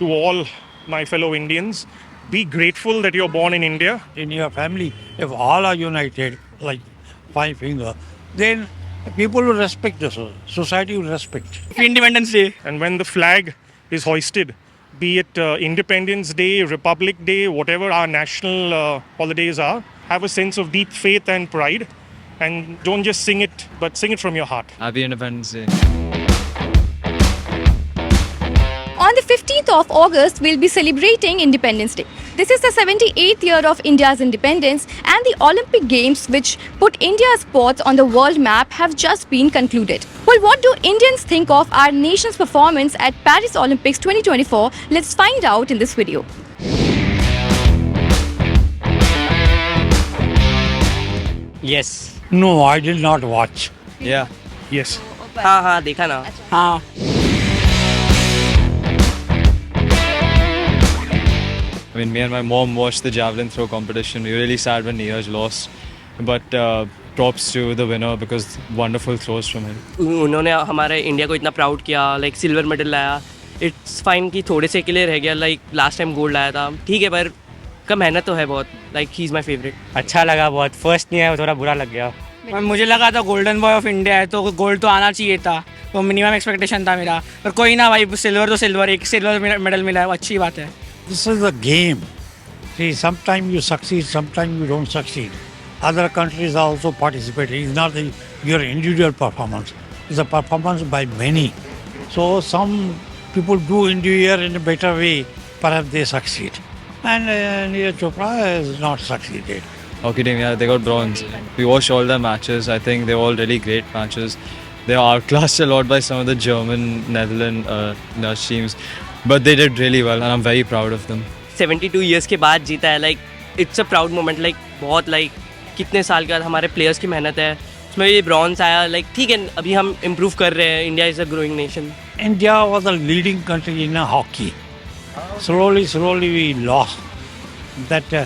to all my fellow Indians. Be grateful that you're born in India. In your family, if all are united, like five finger, then people will respect the society will respect. Independence Day. And when the flag is hoisted, be it Independence Day, Republic Day, whatever our national holidays are, have a sense of deep faith and pride. And don't just sing it, but sing it from your heart. Happy Independence Day. On the 15th of August, we'll be celebrating Independence Day. This is the 78th year of India's independence, and the Olympic Games, which put India's sports on the world map, have just been concluded. Well, what do Indians think of our nation's performance at Paris Olympics 2024? Let's find out in this video. Yes. No, I did not watch. Yeah. Yes. हाँ देखा ना. हाँ. I mean, me and my mom watched the javelin throw competition. We were really sad when Neeraj lost. But props to the winner because wonderful throws from him. उन्होंने हमारे India को इतना proud किया, like silver medal लाया. It's fine कि थोड़े से के लिए रह गया, लाइक लास्ट टाइम गोल्ड लाया था. ठीक है, पर कम मेहनत तो है बहुत. Like he is my favourite. अच्छा लगा बहुत. फर्स्ट नहीं आया, थोड़ा बुरा लग गया. मुझे लगा था गोल्डन बॉय ऑफ इंडिया है तो गोल्ड तो आना चाहिए था, वो मिनिमम एक्सपेक्टेशन था मेरा. पर कोई ना भाई, सिल्वर तो सिल्वर, एक सिल्वर मेडल मिला है, वो अच्छी बात है. This is a game. See, sometimes you succeed, sometimes you don't succeed. Other countries are also participating. It's not your individual performance. It's a performance by many. So some people do individual in a better way. Perhaps they succeed. And Neeraj Chopra has not succeeded. Hockey team, yeah, they got bronze. We watched all their matches. I think they were all really great matches. They are outclassed a lot by some of the German, Netherlands teams. But they did really well and I'm very proud of them. 72 years के बाद जीता है. Like it's a proud moment. Like बहुत, like कितने साल के बाद हमारे प्लेयर्स की मेहनत है, उसमें ये ब्रॉन्ज आया. लाइक ठीक है, अभी हम इम्प्रूव कर रहे हैं. India is a growing nation. India was a leading country in hockey. Slowly we lost that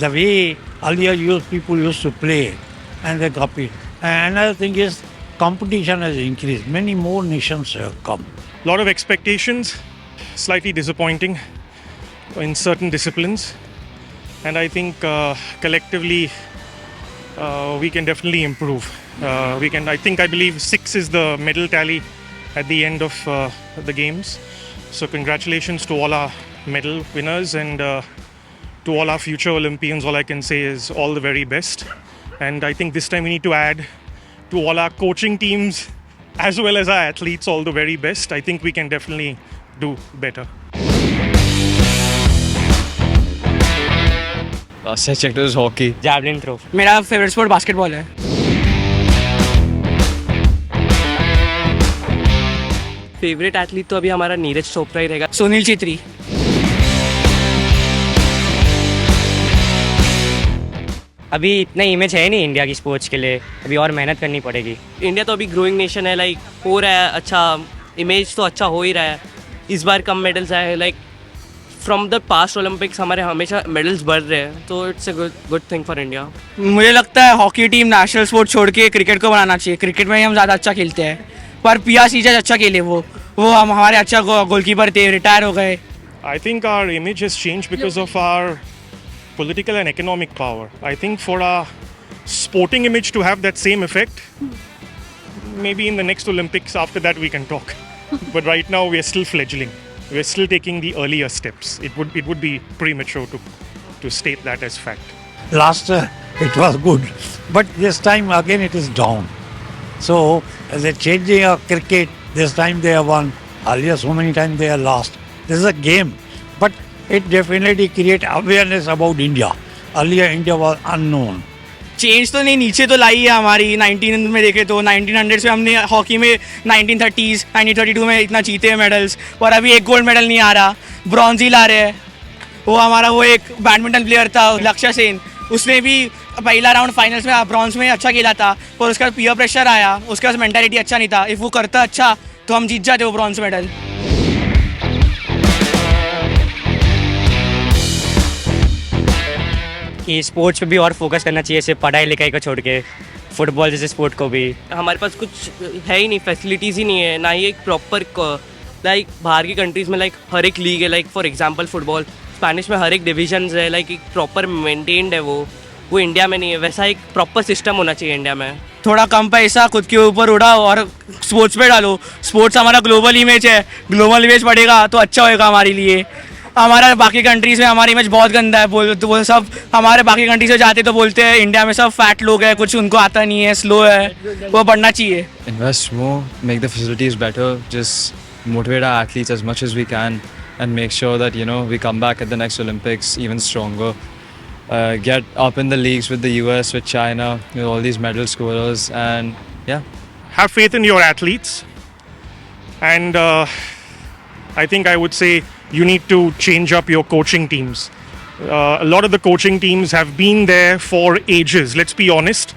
the way earlier people used to play, and they copied. And another thing is competition has increased. Many more nations have come. A lot of expectations, slightly disappointing in certain disciplines. And I think collectively we can definitely improve. I believe 6 is the medal tally at the end of the games. So congratulations to all our medal winners and to all our future Olympians. All I can say is all the very best. And I think this time we need to add to all our coaching teams as well as our athletes all the very best. I think we can definitely do better. Last I checked, it was hockey. Javelin throw. मेरा favourite sport basketball है. Favourite athlete तो अभी हमारा नीरज चोपड़ा ही रहेगा. सुनील छेत्री. अभी इतना image है नहीं इंडिया की स्पोर्ट्स के लिए, अभी और मेहनत करनी पड़ेगी. इंडिया तो अभी ग्रोइंग नेशन है. लाइक हो रहा है अच्छा, इमेज तो अच्छा हो ही रहा है. इस बार कम मेडल्स आए. Like from the past Olympics हमारे हमेशा मेडल्स बढ़ रहे हैं, तो it's a good thing for India. मुझे लगता है हॉकी टीम नेशनल स्पोर्ट छोड़ के क्रिकेट को बनाना चाहिए. क्रिकेट में ही हम ज़्यादा अच्छा खेलते हैं, पर पिया सीजा अच्छा खेले. वो हम हमारे अच्छा गोलकीपर थे, रिटायर हो गए. I think our image has changed because of our political and economic power. I think for our sporting image to have that same effect, maybe in the next Olympics, after that we can talk. But right now we are still fledgling. We are still taking the earlier steps. It would be premature to state that as fact. Last it was good, but this time again it is down. So they're changing cricket. This time they have won. Earlier so many times they are lost. This is a game, but it definitely create awareness about India. Earlier India was unknown. Change तो नहीं, नीचे तो लाई है हमारी. 19 में देखे तो 1900 से हमने हॉकी में 1930s 1932 में इतना जीते हैं मेडल्स, और अभी एक गोल्ड मेडल नहीं आ रहा. ब्रॉन्ज ही ला रहे हैं. वो हमारा वो एक बैडमिंटन प्लेयर था लक्ष्य सेन, उसने भी पहला राउंड फाइनल्स में ब्रॉन्ज में अच्छा खेला था, पर उसका पीयर प्रेशर आया, उसके पास मेंटालिटी अच्छा नहीं था. इफ़ वो करता अच्छा तो हम जीत जाते वो ब्रॉन्ज मेडल. कि स्पोर्ट्स पे भी और फोकस करना चाहिए, सिर्फ पढ़ाई लिखाई को छोड़ के. फुटबॉल जैसे स्पोर्ट को भी. हमारे पास कुछ है ही नहीं, फैसिलिटीज़ ही नहीं है, ना ही एक प्रॉपर लाइक बाहर की कंट्रीज़ में लाइक हर एक लीग है, like for example football Spanish में हर एक डिविजन्स है, लाइक एक प्रॉपर मेंटेन्ड है वो इंडिया में नहीं है। वैसा एक प्रॉपर सिस्टम होना चाहिए इंडिया में। थोड़ा कम पैसा खुद के ऊपर उड़ाओ और स्पोर्ट्स पे डालो। स्पोर्ट्स हमारा ग्लोबल इमेज है, ग्लोबल इमेज बढ़ेगा तो अच्छा होएगा हमारे लिए। हमारा बाकी कंट्रीज़ में हमारी इमेज बहुत गंदा है, वो सब हमारे बाकी कंट्रीज़ में जाते तो बोलते हैं इंडिया में सब फैट लोग हैं, कुछ उनको आता नहीं है, स्लो है, वो बढ़ना चाहिए। Invest more, make the facilities better, just motivate our athletes as much as we can, and make sure that we come back at the next Olympics even stronger. Get up in the leagues with the US, with China, with all these medal scorers, and yeah. Have faith in your athletes, and I think I would say you need to change up your coaching teams. A lot of the coaching teams have been there for ages. Let's be honest.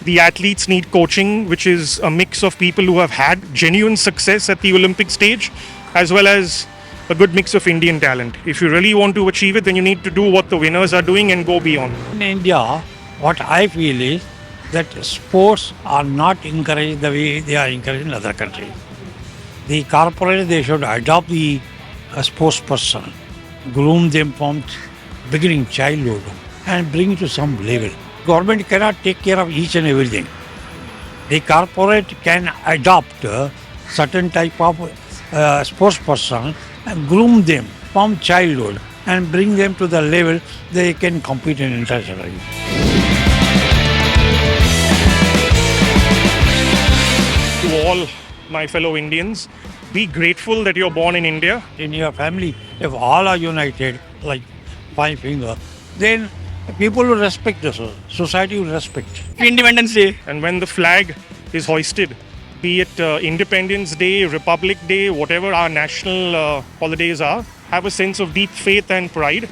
The athletes need coaching, which is a mix of people who have had genuine success at the Olympic stage, as well as a good mix of Indian talent. If you really want to achieve it, then you need to do what the winners are doing and go beyond. In India, what I feel is that sports are not encouraged the way they are encouraged in other countries. The corporate, they should adopt the sports person, groom them from beginning childhood and bring to some level. Government cannot take care of each and everything. The corporate can adopt certain type of sports person and groom them from childhood and bring them to the level they can compete in internationally. To all my fellow Indians, be grateful that you're born in India. In your family, if all are united like five finger, then people will respect the society will respect. Independence Day. And when the flag is hoisted, be it Independence Day, Republic Day, whatever our national holidays are, have a sense of deep faith and pride.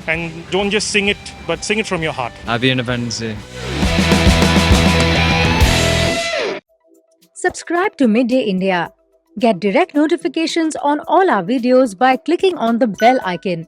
And don't just sing it, but sing it from your heart. Happy Independence Day. Subscribe to Midday India. Get direct notifications on all our videos by clicking on the bell icon.